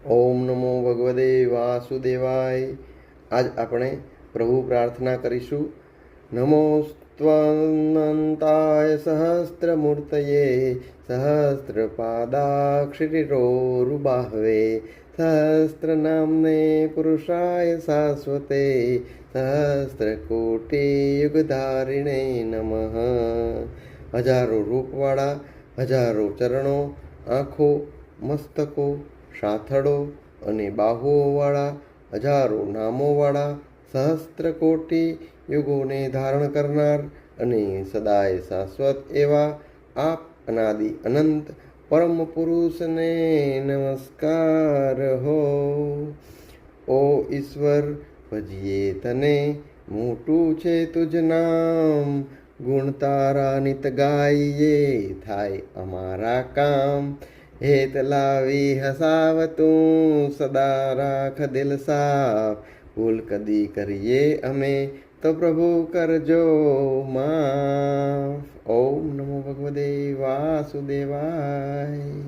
ઓમ નમો ભગવતે વાસુદેવાય. આજ આપણે પ્રભુ પ્રાર્થના કરીશું. નમોસ્ત્વનંતાય સહસ્ત્રમૂર્તયે સહસ્ત્રપાદાક્ષિરોરુબાહવે સહસ્ત્રનામને પુરુષાય શાશ્વતે સહસ્ત્રકોટિયુગધારિણે નમઃ. હજારો રૂપવાળા, હજારો ચરણો, આંખો, મસ્તકો, સાથળો અને બાહુઓવાળા, હજારો નામોવાળા, સહસ્ત્ર કોટી યુગોને ધારણ કરનાર અને સદાય શાશ્વત એવા આપ અનાદિ અનંત પરમ પુરુષને નમસ્કાર હો. ઓ ઈશ્વર, ભજીએ તને, મોટું છે તુજ નામ, ગુણ તારા નિત ગાઈએ, થાય અમારા કામ. હેત લાવી હસાવતું, સદા રાખ દિલ સાફ, ભૂલ કદી કરીએ અમે તો પ્રભુ કરજો માફ. ઓમ નમો ભગવતે વાસુદેવાય.